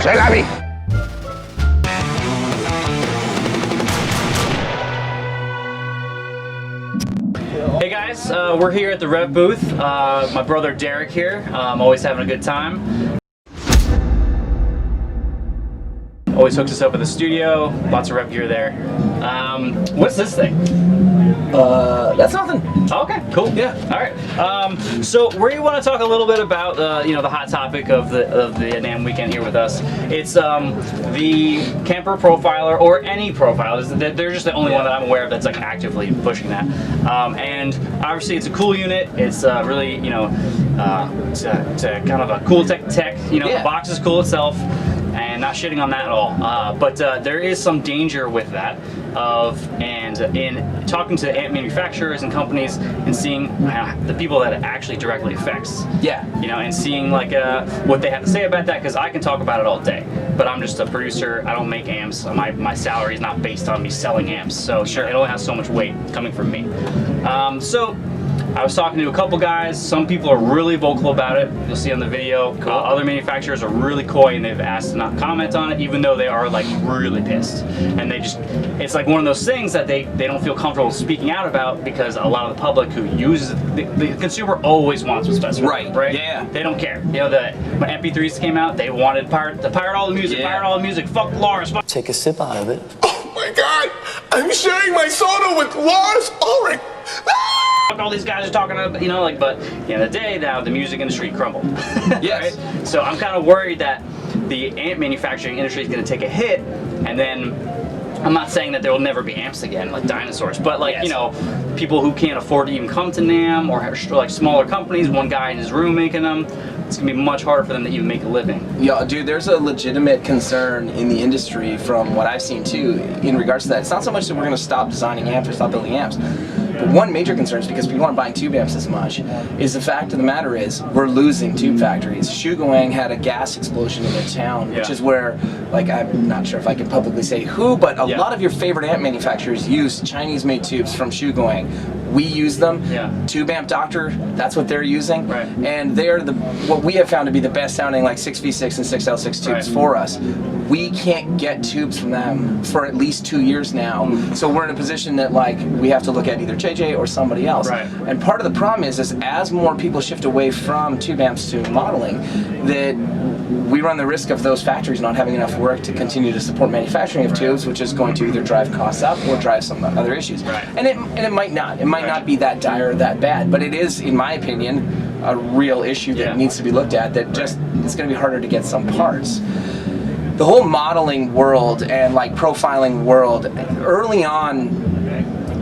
C'est la vie. Hey guys, we're here at the REVV booth. My brother Derek here. Always having a good time. Always hooks us up at the studio. Lots of REVV gear there. What's this thing? That's nothing. Okay, cool. Yeah. All right. So we want to talk a little bit about the hot topic of the NAMM weekend here with us. It's the camper profiler, or any profiler. They're just the only one that I'm aware of that's like actively pushing that. And obviously it's a cool unit. It's really it's a kind of a cool tech. The box is cool itself. And not shitting on that at all, but there is some danger with that and in talking to amp manufacturers and companies and seeing the people that it actually directly affects. Yeah. And seeing like what they have to say about that, because I can talk about it all day, but I'm just a producer. I don't make amps. My salary is not based on me selling amps, so sure, it only has so much weight coming from me. So I was talking to a couple guys. Some people are really vocal about it. You'll see on the video. Cool. Other manufacturers are really coy and they've asked to not comment on it, even though they are like really pissed. And it's like one of those things that they don't feel comfortable speaking out about, because a lot of the public who uses it, the consumer always wants what's best for them, right? Yeah. They don't care. When MP3s came out, they wanted to pirate all the music, fuck Lars. Take a sip out of it. Oh my God! I'm sharing my soda with Lars Ulrich. All these guys are talking about, but at the end of the day, now the music industry crumbled. Yes. Right? So I'm kind of worried that the amp manufacturing industry is going to take a hit, and then I'm not saying that there will never be amps again, like dinosaurs, but people who can't afford to even come to NAMM, or like smaller companies, one guy in his room making them, it's gonna be much harder for them to even make a living. Yeah, dude, there's a legitimate concern in the industry from what I've seen too in regards to that. It's not so much that we're gonna stop designing amps or stop building amps. But one major concern is because people aren't buying tube amps as much, is the fact of the matter is we're losing tube factories. Shugoang had a gas explosion in their town, which is where, like, I'm not sure if I can publicly say who, but a lot of your favorite amp manufacturers use Chinese-made tubes from Shugoang. We use them. Tube Amp Doctor, that's what they're using. Right. And they're what we have found to be the best sounding like 6V6 and 6L6 tubes for us. We can't get tubes from them for at least 2 years now. So we're in a position that like we have to look at either JJ or somebody else. Right. And part of the problem is as more people shift away from tube amps to modeling, that we run the risk of those factories not having enough work to continue to support manufacturing of tubes, which is going to either drive costs up or drive some other issues. Right. And it might not. It might not be that dire or that bad, but it is, in my opinion, a real issue that needs to be looked at, that just it's going to be harder to get some parts. The whole modeling world and like profiling world, early on,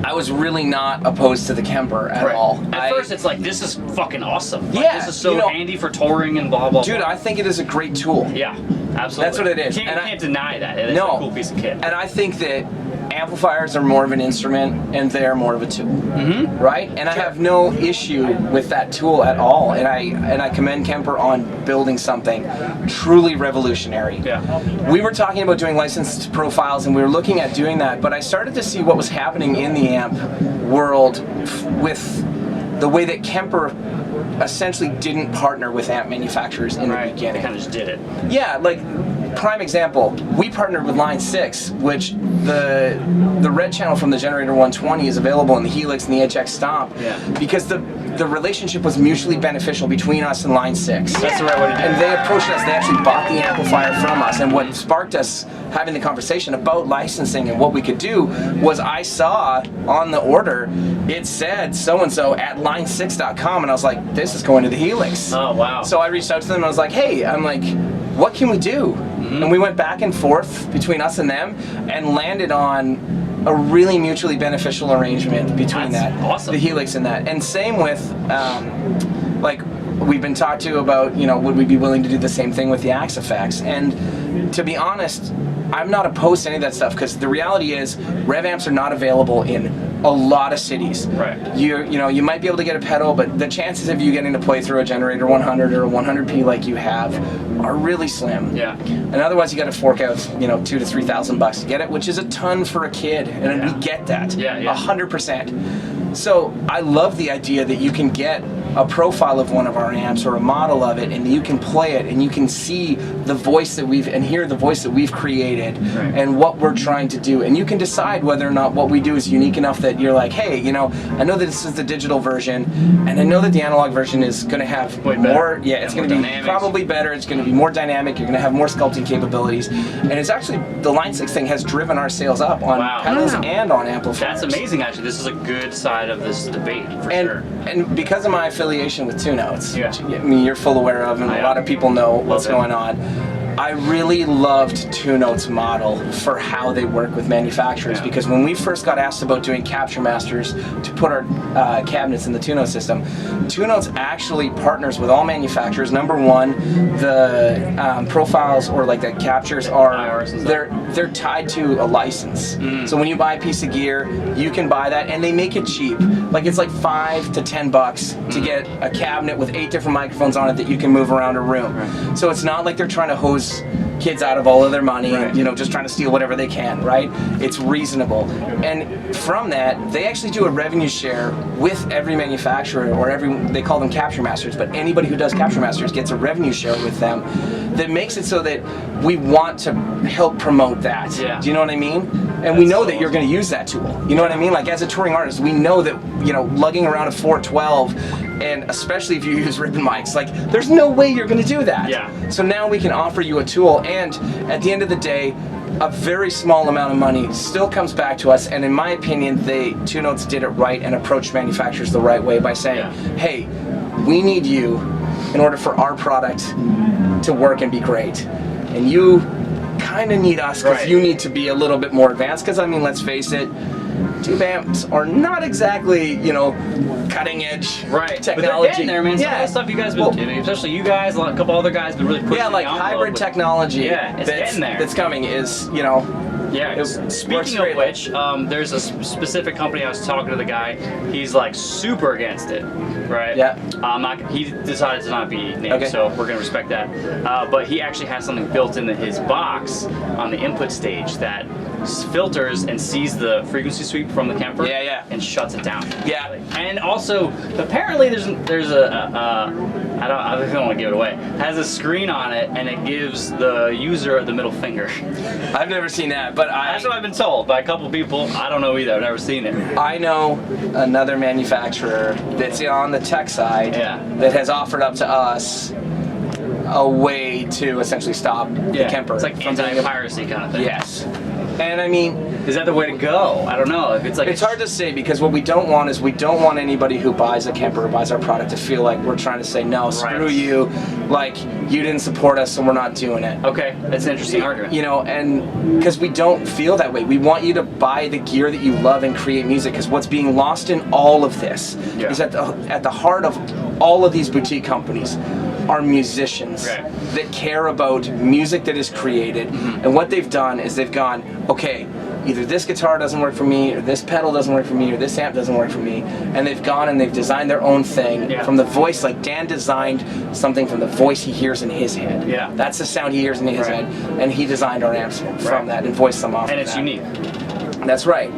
I was really not opposed to the Kemper at all. At first it's like, this is fucking awesome. Yeah. This is so handy for touring and blah, blah, blah. Dude, I think it is a great tool. Yeah, absolutely. That's what it is. You can't deny that. It's a cool piece of kit. And I think that amplifiers are more of an instrument and they're more of a tool, right? And I have no issue with that tool at all. And I commend Kemper on building something truly revolutionary. Yeah. We were talking about doing licensed profiles, and we were looking at doing that, but I started to see what was happening in the amp world with the way that Kemper essentially didn't partner with amp manufacturers in the beginning. They kind of just did it. Yeah, like prime example, we partnered with Line 6, which the red channel from the Generator 120 is available in the Helix and the HX Stomp, because the relationship was mutually beneficial between us and Line 6. That's the right way to do it. And they approached us, they actually bought the amplifier from us, and what sparked us having the conversation about licensing and what we could do was I saw on the order, it said so-and-so at line6.com, and I was like, this is going to the Helix. Oh, wow. So I reached out to them and I was like, hey, what can we do? And we went back and forth between us and them and landed on a really mutually beneficial arrangement between the Helix and that. And same with, like, we've been talked to about, would we be willing to do the same thing with the Axe effects? And to be honest, I'm not opposed to any of that stuff, because the reality is REVV amps are not available in a lot of cities. Right. You might be able to get a pedal, but the chances of you getting to play through a Generator 100 or a 100p like you have are really slim. Yeah. And otherwise you got to fork out, $2,000 to $3,000 to get it, which is a ton for a kid, and we get that. 100%. So I love the idea that you can get a profile of one of our amps or a model of it, and you can play it and you can see the voice that hear the voice that we've created and what we're trying to do, and you can decide whether or not what we do is unique enough that you're like, hey, you know, I know that this is the digital version, and I know that the analog version is going to have more, it's going to be probably better, it's going to be more dynamic, you're going to have more sculpting capabilities, and it's actually, the Line 6 thing has driven our sales up on pedals and on amplifiers. That's amazing, actually. This is a good side of this debate, for sure. And because of my affiliation with Two Notes, which, I mean, you're full aware of, and a lot of people know what's going on, I really loved Two Notes' model for how they work with manufacturers, because when we first got asked about doing capture masters to put our cabinets in the Two Notes system, Two Notes actually partners with all manufacturers. Number one, the profiles or like the captures are, they're tied to a license. So when you buy a piece of gear, you can buy that, and they make it cheap. Like it's like $5 to $10 to get a cabinet with 8 different microphones on it that you can move around a room. So it's not like they're trying to hose kids out of all of their money and, you know, just trying to steal whatever they can, right? It's reasonable. And from that, they actually do a revenue share with every manufacturer, or they call them capture masters, but anybody who does capture masters gets a revenue share with them that makes it so that we want to help promote that. Do you know what I mean? And we know that you're going to use that tool. You know what I mean? Like as a touring artist, we know that, you know, lugging around a 412, and especially if you use ribbon mics, like there's no way you're going to do that. So now we can offer you a tool, and at the end of the day, a very small amount of money still comes back to us. And in my opinion, Two Notes did it right and approached manufacturers the right way by saying, hey, we need you in order for our product to work and be great, and you kind of need us because you need to be a little bit more advanced, because I mean, let's face it, tube amps are not exactly, you know, cutting edge technology. But they're getting there, man. Some of the stuff you guys have been doing, especially you guys, a couple other guys, been really pushing like hybrid technology it's getting there. That's coming is, you know, speaking of which, there's a specific company, I was talking to the guy, he's like super against it, right? He decided to not be named, so we're gonna respect that. But he actually has something built into his box on the input stage that filters and sees the frequency sweep from the Kemper and shuts it down. And also, apparently there's I don't want to give it away, has a screen on it, and it gives the user the middle finger. I've never seen that, but that's what I've been told by a couple people. I don't know either, I've never seen it. I know another manufacturer that's on the tech side that has offered up to us a way to essentially stop the Kemper. It's like anti-piracy kind of thing. Yes. And I mean, is that the way to go? I don't know. If it's like, it's hard to say, because what we don't want is, we don't want anybody who buys a Kemper or buys our product to feel like we're trying to say, no, screw you, like you didn't support us, so we're not doing it. Okay, that's an interesting argument. You know, and because we don't feel that way. We want you to buy the gear that you love and create music, because what's being lost in all of this is at the heart of all of these boutique companies are musicians that care about music that is created. And what they've done is they've gone, okay, either this guitar doesn't work for me, or this pedal doesn't work for me, or this amp doesn't work for me, and they've gone and they've designed their own thing from the voice. Like Dan designed something from the voice he hears in his head. That's the sound he hears in his head, and he designed our amps from that and voiced them off. And it's unique. That's right.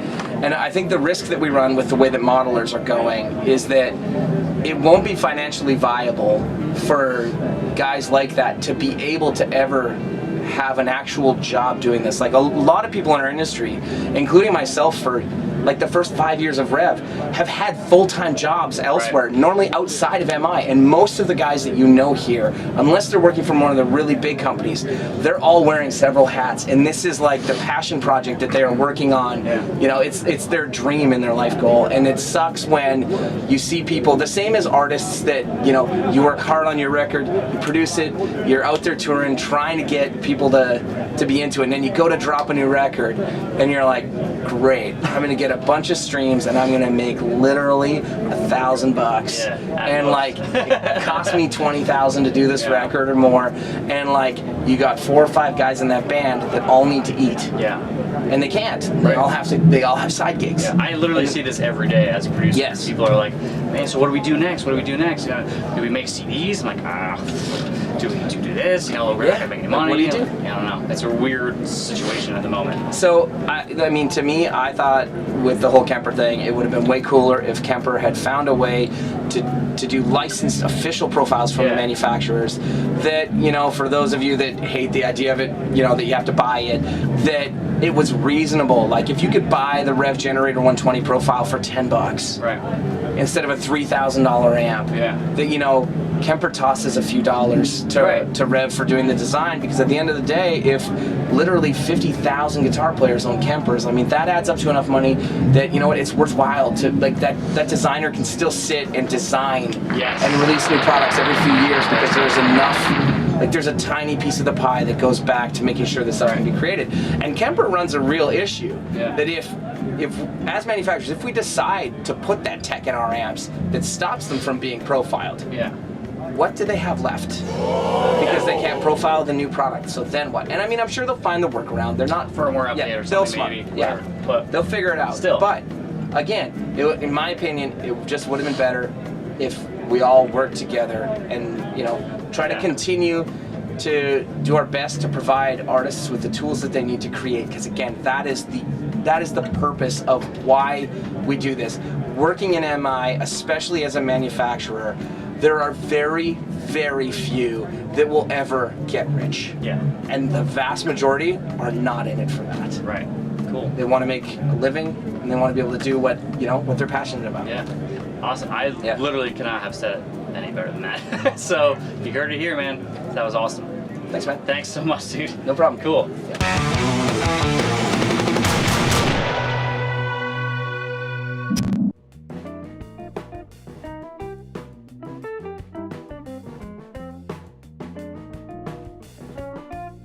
And I think the risk that we run with the way that modelers are going is that it won't be financially viable for guys like that to be able to ever have an actual job doing this. Like a lot of people in our industry, including myself, for like the first 5 years of Rev, have had full-time jobs elsewhere, normally outside of MI. And most of the guys that you know here, unless they're working from one of the really big companies, they're all wearing several hats. And this is like the passion project that they are working on. You know, it's their dream and their life goal. And it sucks when you see people, the same as artists, that, you know, you work hard on your record, you produce it, you're out there touring, trying to get people to be into it, and then you go to drop a new record, and you're like, great, I'm gonna get a bunch of streams, and I'm gonna make literally $1,000, and like it cost me $20,000 to do this record or more, and like you got 4 or 5 guys in that band that all need to eat, and they can't. They all have side gigs. I literally see this every day as a producer. People are like, man, so what do we do next? What do we do next? Do we make CDs? I'm like, do this? You know, we're not gonna make any money. What do you do? I don't know. It's a weird situation at the moment. So, I mean, to me, I thought with the whole Kemper thing, it would have been way cooler if Kemper had found a way to do licensed official profiles from the manufacturers that, you know, for those of you that hate the idea of it, you know, that you have to buy it, that it was reasonable. Like if you could buy the Rev Generator 120 profile for $10 Right. instead of a $3,000 amp, that, you know, Kemper tosses a few dollars to Rev for doing the design, because at the end of the day, if literally 50,000 guitar players own Kempers, I mean, that adds up to enough money that, you know what, it's worthwhile to, like, that designer can still sit and design and release new products every few years, because there's enough, like, there's a tiny piece of the pie that goes back to making sure this stuff can be created. And Kemper runs a real issue that if as manufacturers, if we decide to put that tech in our amps that stops them from being profiled, what do they have left? Because they can't profile the new product. So then what? And I mean, I'm sure they'll find the workaround. They're not firmware update or something, maybe. But they'll figure it out. Still. But again, in my opinion, it just would have been better if we all worked together and, you know, try to continue to do our best to provide artists with the tools that they need to create. Because again, that is the purpose of why we do this. Working in MI, especially as a manufacturer, there are very, very few that will ever get rich. And the vast majority are not in it for that. Right. Cool. They want to make a living, and they want to be able to do what, you know, what they're passionate about. Awesome. I literally cannot have said it any better than that. So you heard it here, man. That was awesome. Thanks, man. Thanks so much, dude. No problem. Cool.